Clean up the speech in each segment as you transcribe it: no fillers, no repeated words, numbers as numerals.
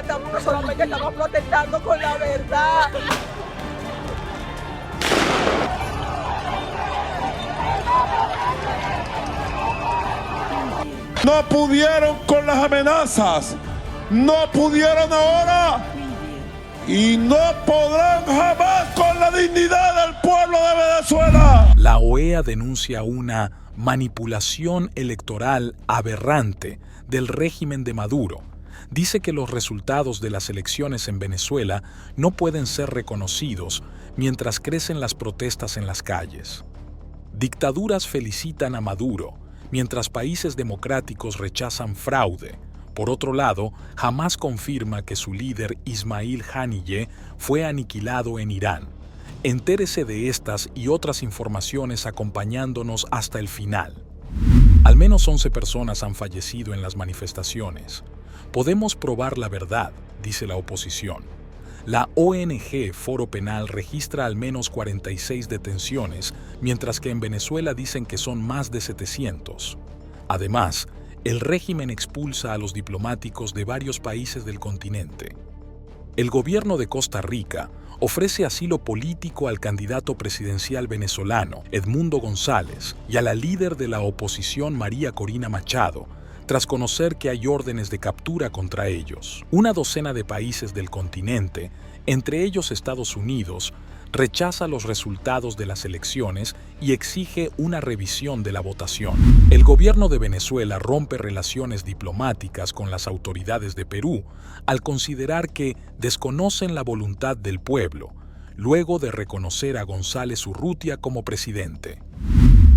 matan, porque solamente estamos protestando con la verdad. No pudieron con las amenazas, no pudieron ahora y no podrán jamás con la dignidad del pueblo de Venezuela. La OEA denuncia una manipulación electoral aberrante del régimen de Maduro. Dice que los resultados de las elecciones en Venezuela no pueden ser reconocidos mientras crecen las protestas en las calles. Dictaduras felicitan a Maduro, mientras países democráticos rechazan fraude. Por otro lado, Hamás confirma que su líder Ismail Haniyeh fue aniquilado en Irán. Entérese de estas y otras informaciones acompañándonos hasta el final. Al menos 11 personas han fallecido en las manifestaciones. Podemos probar la verdad, dice la oposición. La ONG Foro Penal registra al menos 46 detenciones, mientras que en Venezuela dicen que son más de 700. Además, el régimen expulsa a los diplomáticos de varios países del continente. El gobierno de Costa Rica ofrece asilo político al candidato presidencial venezolano, Edmundo González, y a la líder de la oposición, María Corina Machado, tras conocer que hay órdenes de captura contra ellos. Una docena de países del continente, entre ellos Estados Unidos, rechaza los resultados de las elecciones y exige una revisión de la votación. El gobierno de Venezuela rompe relaciones diplomáticas con las autoridades de Perú al considerar que desconocen la voluntad del pueblo, luego de reconocer a González Urrutia como presidente.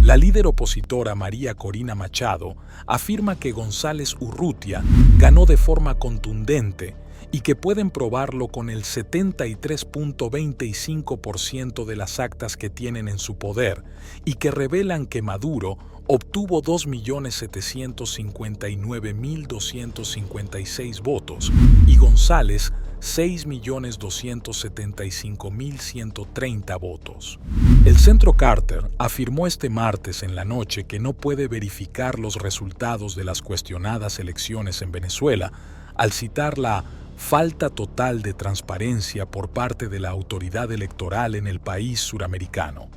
La líder opositora María Corina Machado afirma que González Urrutia ganó de forma contundente y que pueden probarlo con el 73.25% de las actas que tienen en su poder y que revelan que Maduro obtuvo 2.759.256 votos y González 6.275.130 votos. El Centro Carter afirmó este martes en la noche que no puede verificar los resultados de las cuestionadas elecciones en Venezuela al citar la falta total de transparencia por parte de la autoridad electoral en el país suramericano.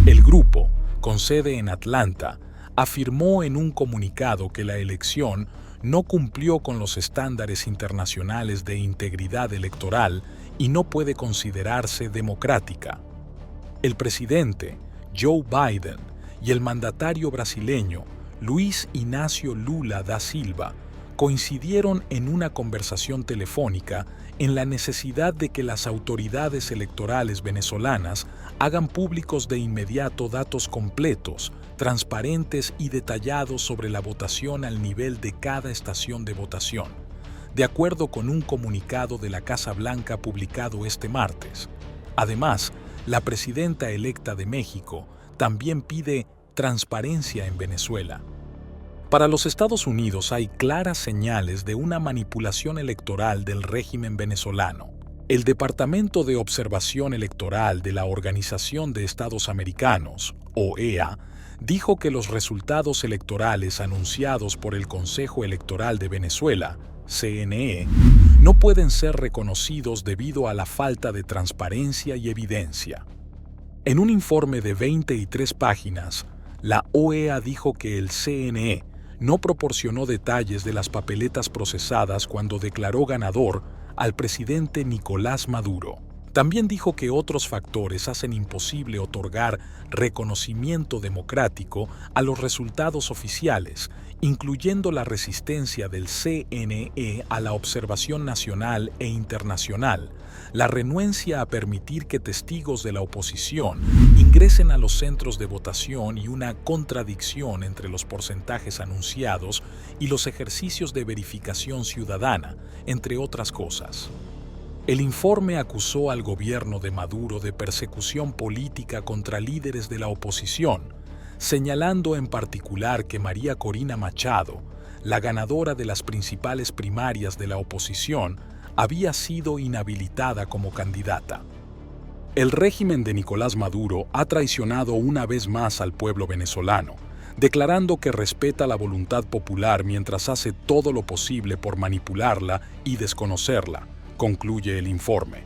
El grupo, con sede en Atlanta, afirmó en un comunicado que la elección no cumplió con los estándares internacionales de integridad electoral y no puede considerarse democrática. El presidente, Joe Biden, y el mandatario brasileño, Luiz Inácio Lula da Silva, coincidieron en una conversación telefónica en la necesidad de que las autoridades electorales venezolanas hagan públicos de inmediato datos completos, transparentes y detallados sobre la votación al nivel de cada estación de votación, de acuerdo con un comunicado de la Casa Blanca publicado este martes. Además, la presidenta electa de México también pide transparencia en Venezuela. Para los Estados Unidos hay claras señales de una manipulación electoral del régimen venezolano. El Departamento de Observación Electoral de la Organización de Estados Americanos, OEA, dijo que los resultados electorales anunciados por el Consejo Electoral de Venezuela, CNE, no pueden ser reconocidos debido a la falta de transparencia y evidencia. En un informe de 23 páginas, la OEA dijo que el CNE no proporcionó detalles de las papeletas procesadas cuando declaró ganador al presidente Nicolás Maduro. También dijo que otros factores hacen imposible otorgar reconocimiento democrático a los resultados oficiales, incluyendo la resistencia del CNE a la observación nacional e internacional, la renuencia a permitir que testigos de la oposición ingresen a los centros de votación y una contradicción entre los porcentajes anunciados y los ejercicios de verificación ciudadana, entre otras cosas. El informe acusó al gobierno de Maduro de persecución política contra líderes de la oposición, señalando en particular que María Corina Machado, la ganadora de las principales primarias de la oposición, había sido inhabilitada como candidata. El régimen de Nicolás Maduro ha traicionado una vez más al pueblo venezolano, declarando que respeta la voluntad popular mientras hace todo lo posible por manipularla y desconocerla, concluye el informe.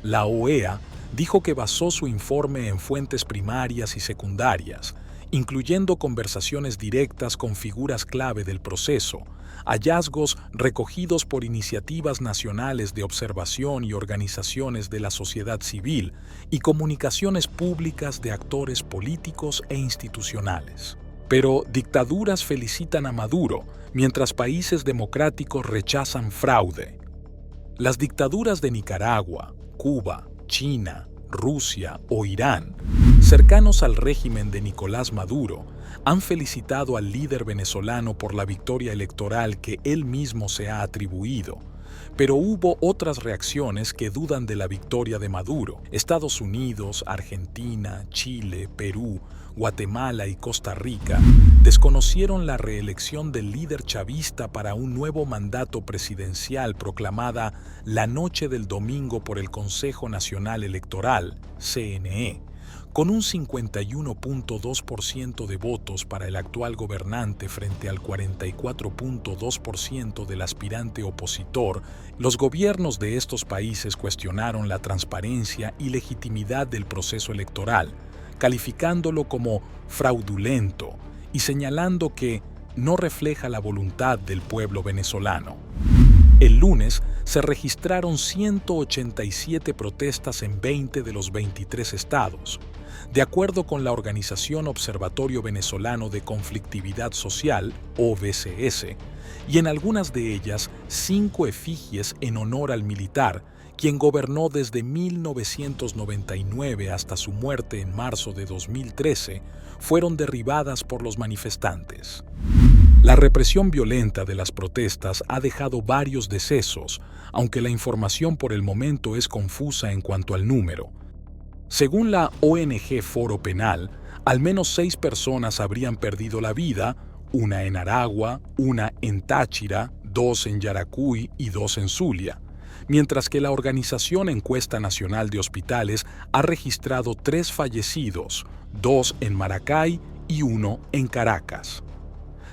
La OEA dijo que basó su informe en fuentes primarias y secundarias, incluyendo conversaciones directas con figuras clave del proceso, hallazgos recogidos por iniciativas nacionales de observación y organizaciones de la sociedad civil y comunicaciones públicas de actores políticos e institucionales. Pero dictaduras felicitan a Maduro, mientras países democráticos rechazan fraude. Las dictaduras de Nicaragua, Cuba, China, Rusia o Irán, cercanos al régimen de Nicolás Maduro, han felicitado al líder venezolano por la victoria electoral que él mismo se ha atribuido. Pero hubo otras reacciones que dudan de la victoria de Maduro. Estados Unidos, Argentina, Chile, Perú, Guatemala y Costa Rica desconocieron la reelección del líder chavista para un nuevo mandato presidencial proclamada la noche del domingo por el Consejo Nacional Electoral, CNE, con un 51.2% de votos para el actual gobernante frente al 44.2% del aspirante opositor. Los gobiernos de estos países cuestionaron la transparencia y legitimidad del proceso electoral, calificándolo como fraudulento y señalando que no refleja la voluntad del pueblo venezolano. El lunes se registraron 187 protestas en 20 de los 23 estados, de acuerdo con la organización Observatorio Venezolano de Conflictividad Social, OVCS, y en algunas de ellas 5 efigies en honor al militar, quien gobernó desde 1999 hasta su muerte en marzo de 2013, fueron derribadas por los manifestantes. La represión violenta de las protestas ha dejado varios decesos, aunque la información por el momento es confusa en cuanto al número. Según la ONG Foro Penal, al menos 6 personas habrían perdido la vida, una en Aragua, una en Táchira, 2 en Yaracuy y 2 en Zulia, mientras que la Organización Encuesta Nacional de Hospitales ha registrado 3 fallecidos, 2 en Maracay y 1 en Caracas.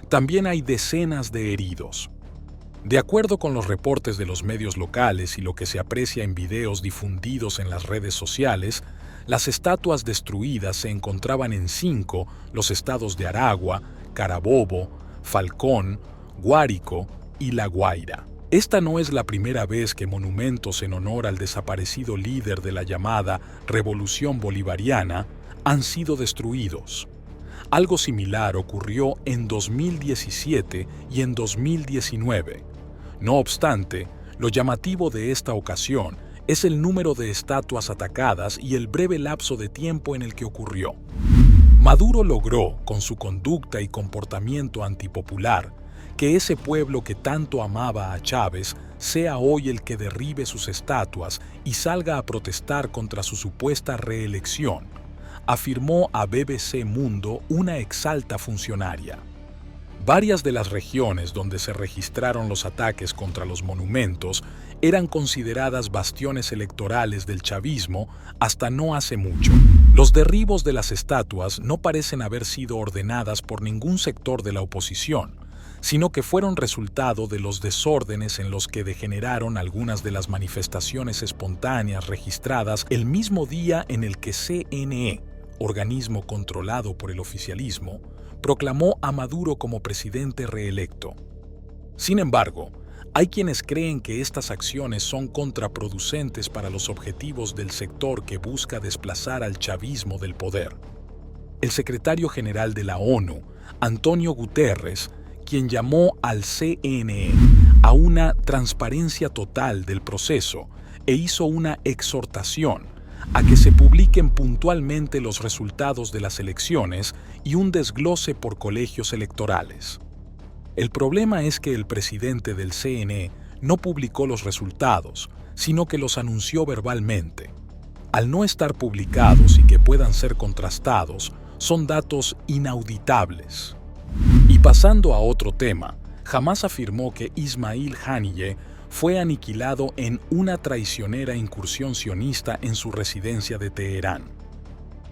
También hay decenas de heridos. De acuerdo con los reportes de los medios locales y lo que se aprecia en videos difundidos en las redes sociales, las estatuas destruidas se encontraban en 5 los estados de Aragua, Carabobo, Falcón, Guárico y La Guaira. Esta no es la primera vez que monumentos en honor al desaparecido líder de la llamada Revolución Bolivariana han sido destruidos. Algo similar ocurrió en 2017 y en 2019. No obstante, lo llamativo de esta ocasión es el número de estatuas atacadas y el breve lapso de tiempo en el que ocurrió. Maduro logró, con su conducta y comportamiento antipopular, que ese pueblo que tanto amaba a Chávez sea hoy el que derribe sus estatuas y salga a protestar contra su supuesta reelección, afirmó a BBC Mundo una exalta funcionaria. Varias de las regiones donde se registraron los ataques contra los monumentos eran consideradas bastiones electorales del chavismo hasta no hace mucho. Los derribos de las estatuas no parecen haber sido ordenadas por ningún sector de la oposición, sino que fueron resultado de los desórdenes en los que degeneraron algunas de las manifestaciones espontáneas registradas el mismo día en el que CNE, organismo controlado por el oficialismo, proclamó a Maduro como presidente reelecto. Sin embargo, hay quienes creen que estas acciones son contraproducentes para los objetivos del sector que busca desplazar al chavismo del poder. El secretario general de la ONU, Antonio Guterres, quien llamó al CNE a una transparencia total del proceso e hizo una exhortación a que se publiquen puntualmente los resultados de las elecciones y un desglose por colegios electorales. El problema es que el presidente del CNE no publicó los resultados, sino que los anunció verbalmente. Al no estar publicados y que puedan ser contrastados, son datos inauditables. Y pasando a otro tema, Hamás afirmó que Ismail Haniyeh fue aniquilado en una traicionera incursión sionista en su residencia de Teherán.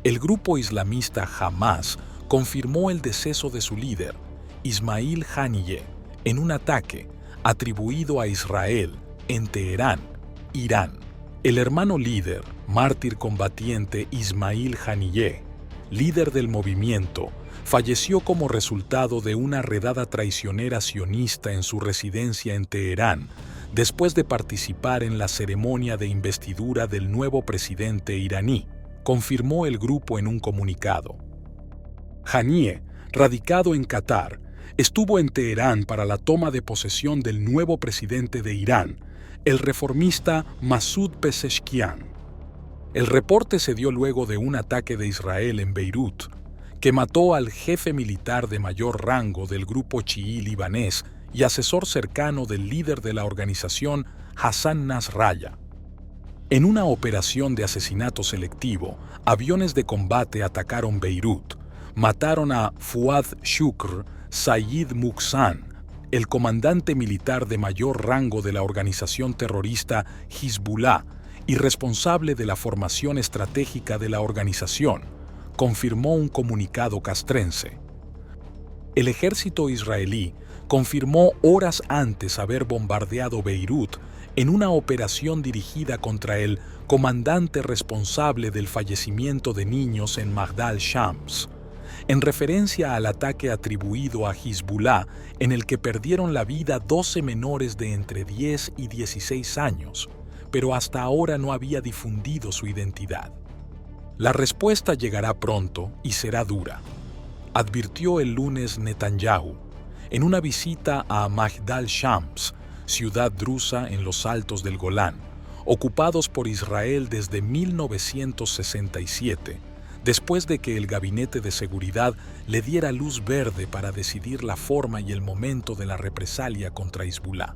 El grupo islamista Hamás confirmó el deceso de su líder, Ismail Haniyeh, en un ataque atribuido a Israel en Teherán, Irán. El hermano líder, mártir combatiente Ismail Haniyeh, líder del movimiento, falleció como resultado de una redada traicionera sionista en su residencia en Teherán, después de participar en la ceremonia de investidura del nuevo presidente iraní, confirmó el grupo en un comunicado. Haniyeh, radicado en Qatar, estuvo en Teherán para la toma de posesión del nuevo presidente de Irán, el reformista Masoud Pezeshkian. El reporte se dio luego de un ataque de Israel en Beirut, que mató al jefe militar de mayor rango del grupo chií libanés y asesor cercano del líder de la organización Hassan Nasrallah. En una operación de asesinato selectivo, aviones de combate atacaron Beirut, mataron a Fuad Shukr Sayyid Muqsan, el comandante militar de mayor rango de la organización terrorista Hezbollah y responsable de la formación estratégica de la organización, confirmó un comunicado castrense. El ejército israelí confirmó horas antes haber bombardeado Beirut en una operación dirigida contra el comandante responsable del fallecimiento de niños en Magdal Shams, en referencia al ataque atribuido a Hezbollah en el que perdieron la vida 12 menores de entre 10 y 16 años, pero hasta ahora no había difundido su identidad. La respuesta llegará pronto y será dura, advirtió el lunes Netanyahu, en una visita a Magdal Shams, ciudad drusa en los altos del Golán, ocupados por Israel desde 1967, después de que el Gabinete de Seguridad le diera luz verde para decidir la forma y el momento de la represalia contra Hezbollah.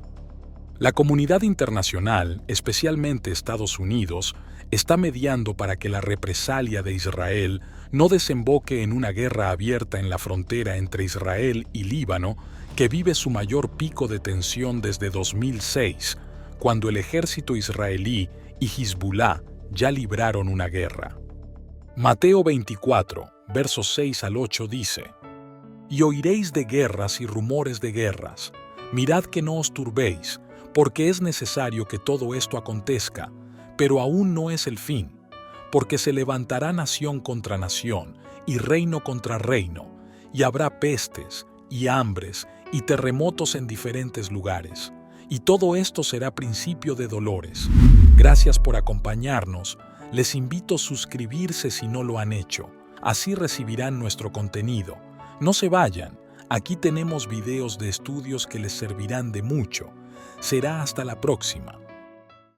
La comunidad internacional, especialmente Estados Unidos, está mediando para que la represalia de Israel no desemboque en una guerra abierta en la frontera entre Israel y Líbano, que vive su mayor pico de tensión desde 2006, cuando el ejército israelí y Hezbollah ya libraron una guerra. Mateo 24, versos 6 al 8 dice: «Y oiréis de guerras y rumores de guerras. Mirad que no os turbéis, porque es necesario que todo esto acontezca, pero aún no es el fin, porque se levantará nación contra nación y reino contra reino, y habrá pestes y hambres y terremotos en diferentes lugares, y todo esto será principio de dolores». Gracias por acompañarnos. Les invito a suscribirse si no lo han hecho, así recibirán nuestro contenido. No se vayan, aquí tenemos videos de estudios que les servirán de mucho. Será hasta la próxima.